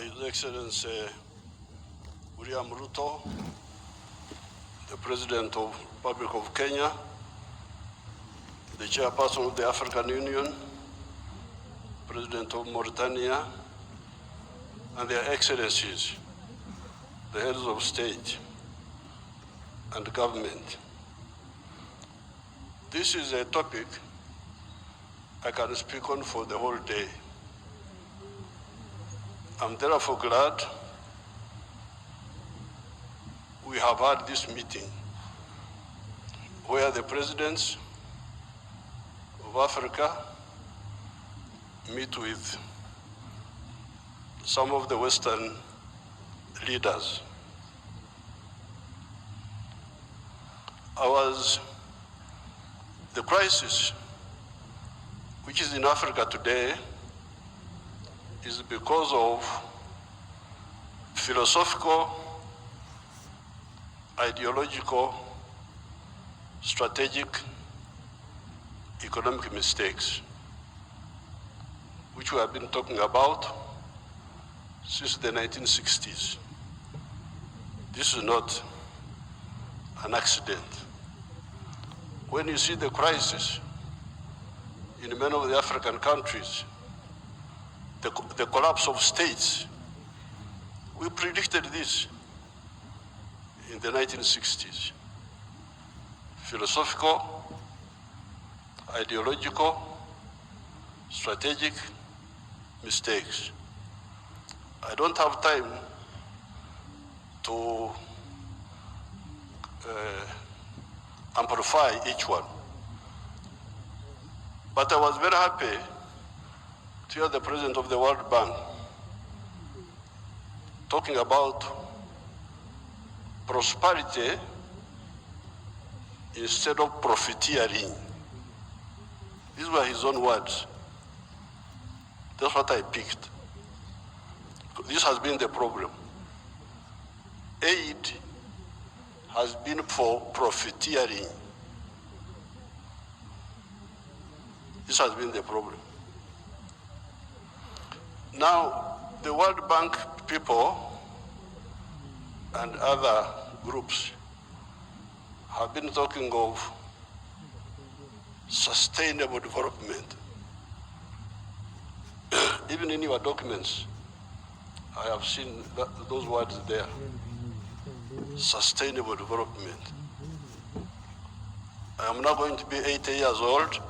His Excellency William Ruto, the President of the Republic of Kenya, the Chairperson of the African Union, President of Mauritania, and their Excellencies, the heads of state and government. This is a topic I can speak on for the whole day. I'm therefore glad we have had this meeting where the presidents of Africa meet with some of the Western leaders. The crisis which is in Africa today is because of philosophical, ideological, strategic, economic mistakes, which we have been talking about since the 1960s. This is not an accident. When you see the crisis in many of the African countries, the collapse of states, we predicted this in the 1960s. Philosophical, ideological, strategic mistakes. I don't have time to amplify each one. But I was very happy to hear the President of the World Bank talking about prosperity instead of profiteering. These were his own words. That's what I picked. This has been the problem. Aid has been for profiteering. This has been the problem. Now, the World Bank people and other groups have been talking of sustainable development. Even in your documents, I have seen those words there. Sustainable development. I am now going to be 80 years old.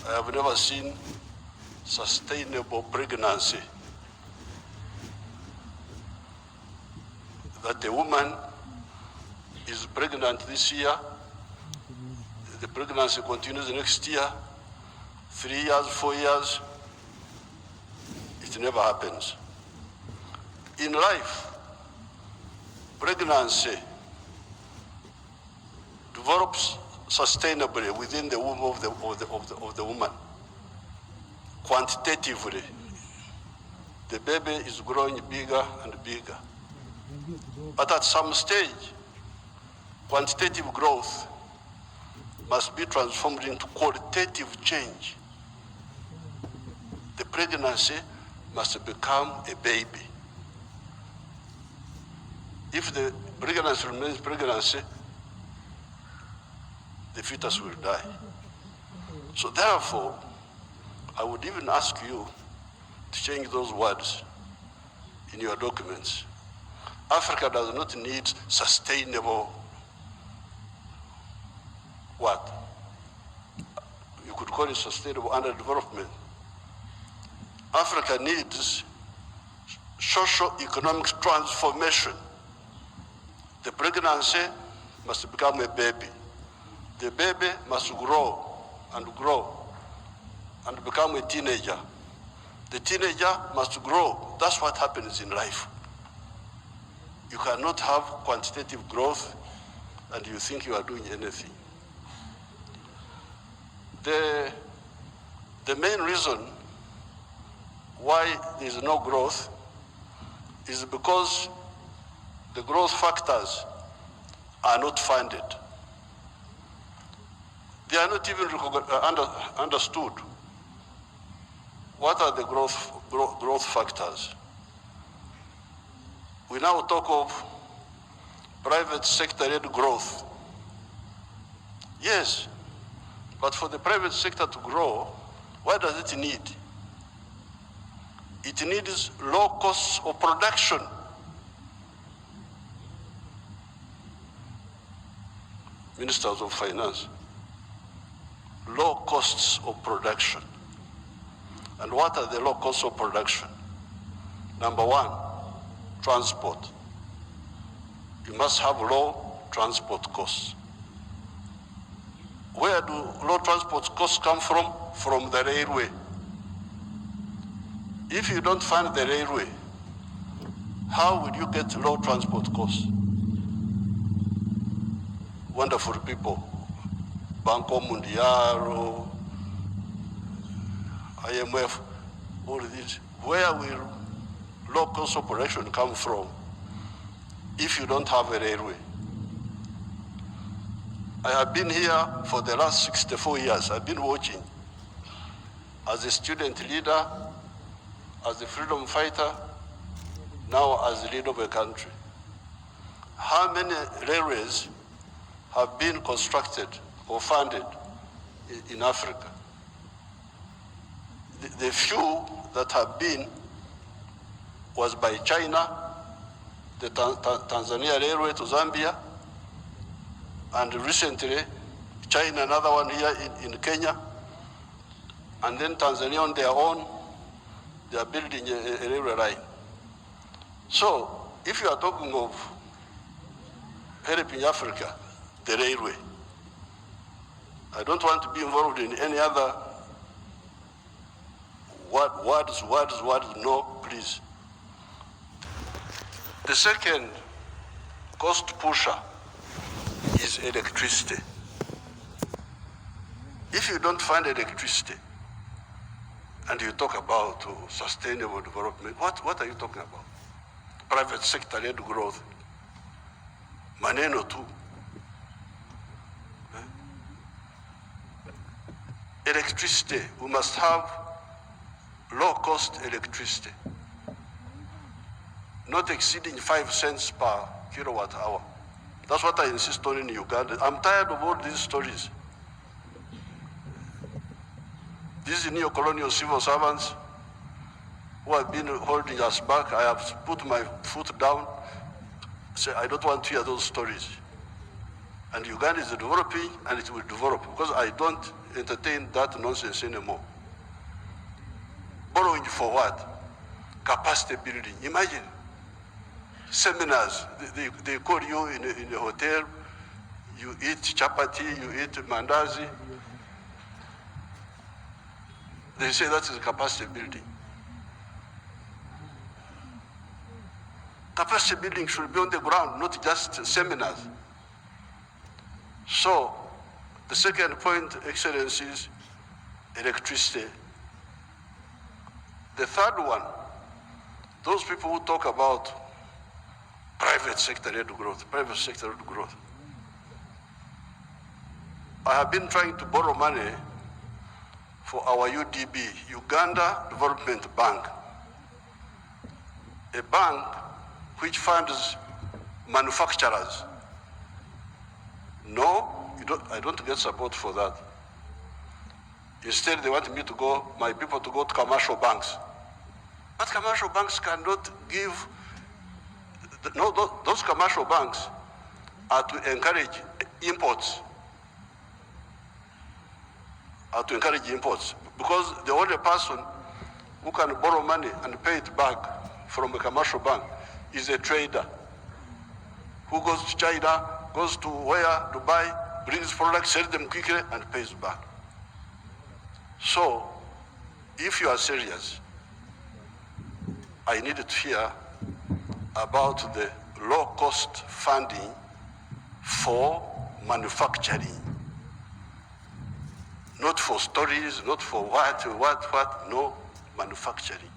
I have never seen sustainable pregnancy. That a woman is pregnant this year, the pregnancy continues next year, 3 years, 4 years, it never happens. In life, pregnancy develops sustainably within the womb of the woman. Quantitatively, the baby is growing bigger and bigger. But at some stage, quantitative growth must be transformed into qualitative change. The pregnancy must become a baby. If the pregnancy remains pregnancy, the fetus will die. So therefore, I would even ask you to change those words in your documents. Africa does not need sustainable what? You could call it sustainable underdevelopment. Africa needs socio-economic transformation. The pregnancy must become a baby. The baby must grow and become a teenager. The teenager must grow. That's what happens in life. You cannot have quantitative growth and you think you are doing anything. The main reason why there is no growth is because the growth factors are not funded. They are not even understood. What are the growth factors? We now talk of private sector-led growth. Yes, but for the private sector to grow, what does it need? It needs low costs of production. Ministers of Finance, low costs of production. And what are the low costs of production? Number one, transport. You must have low transport costs. Where do low transport costs come from? From the railway. If you don't fund the railway, how will you get low transport costs? Wonderful people, Banco Mundial, IMF, all of these. Where will low cost of production come from if you don't have a railway? I have been here for the last 64 years. I've been watching as a student leader, as a freedom fighter, now as the leader of a country. How many railways have been constructed or funded in Africa? The few that have been was by China, the Tanzania Railway to Zambia, and recently China, another one here in Kenya, and then Tanzania on their own, they are building a railway line. So if you are talking of helping Africa, the railway, I don't want to be involved in any other words, no, please. The second cost pusher is electricity. If you don't find electricity and you talk about sustainable development, what are you talking about? Private sector-led growth. Maneno too. Electricity, we must have low-cost electricity, not exceeding 5 cents per kilowatt hour. That's what I insist on in Uganda. I'm tired of all these stories. These neo-colonial civil servants who have been holding us back, I have put my foot down, say I don't want to hear those stories. And Uganda is developing and it will develop because I don't entertain that nonsense anymore. Borrowing for what? Capacity building. Imagine seminars, they call you in a hotel, you eat chapati, you eat mandazi. They say that is capacity building. Capacity building should be on the ground, not just seminars. So, the second point, Excellencies, electricity. The third one, those people who talk about private sector-led growth, private sector-led growth. I have been trying to borrow money for our UDB, Uganda Development Bank, a bank which funds manufacturers. No, I don't get support for that. Instead, they want me to go, my people to go to commercial banks. But commercial banks cannot give, no, those commercial banks are to encourage imports. Because the only person who can borrow money and pay it back from a commercial bank is a trader who goes to China, goes to where, Dubai, brings products, sells them quickly, and pays back. So, if you are serious, I needed to hear about the low-cost funding for manufacturing. Not for stories, not for what, no, manufacturing.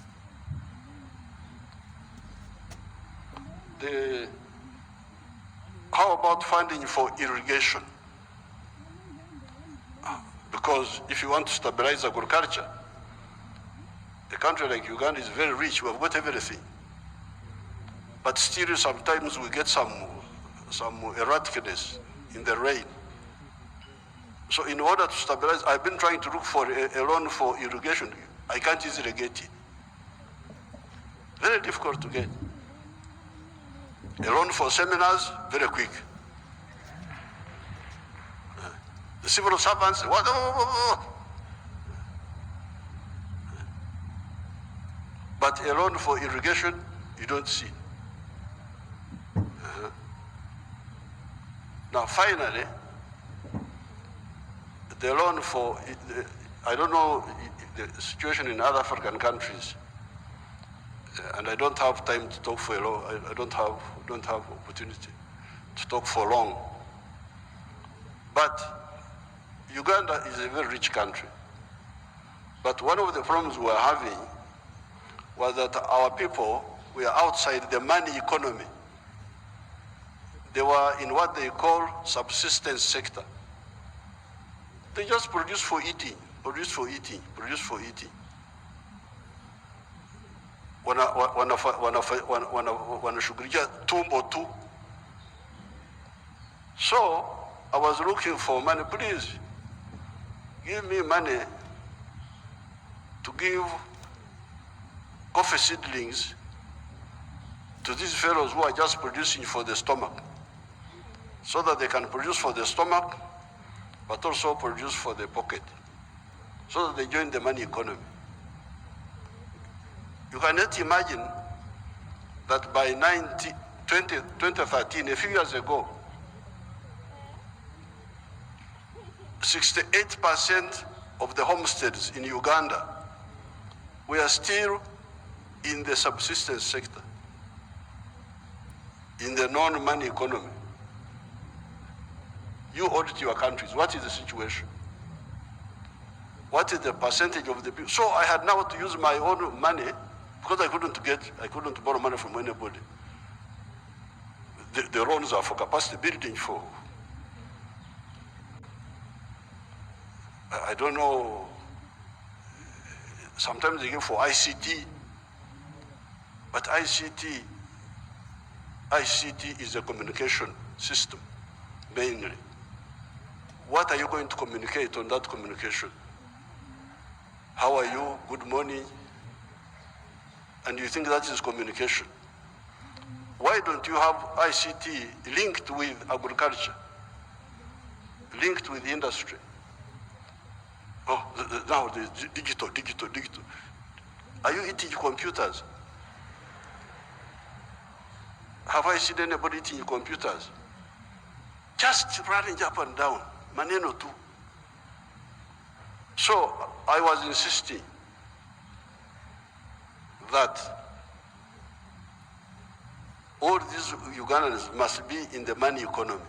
How about funding for irrigation? Because if you want to stabilize agriculture, a country like Uganda is very rich, we have got everything. but still sometimes we get some erraticness in the rain. So in order to stabilize, I've been trying to look for a loan for irrigation. I can't easily get it. Very difficult to get. A loan for seminars, very quick. The civil servants, what? But a loan for irrigation, you don't see. Now finally, the loan for, I don't know the situation in other African countries, and I don't have time to talk for a long, I don't have opportunity to talk for long. But Uganda is a very rich country. But one of the problems we were having was that our people were outside the money economy. They were in what they call subsistence sector. They just produce for eating, produce for eating, produce for eating. Wanashughulikia tumbo tu. So I was looking for money. Please give me money to give coffee seedlings to these fellows who are just producing for the stomach, so that they can produce for the stomach, but also produce for the pocket, so that they join the money economy. You cannot imagine that by 2013, a few years ago, 68% of the homesteads in Uganda were still in the subsistence sector, in the non-money economy. You audit your countries. What is the situation? What is the percentage of the people? So I had now to use my own money because I couldn't borrow money from anybody. The loans are for capacity building for, I don't know, sometimes they give for ICT, but ICT is a communication system, mainly. What are you going to communicate on that communication? How are you? Good morning. And you think that is communication. Why don't you have ICT linked with agriculture, linked with industry? Oh, now the digital. Are you eating computers? Have I seen anybody eating computers? Just running up and down, maneno tu. So I was insisting that all these Ugandans must be in the money economy.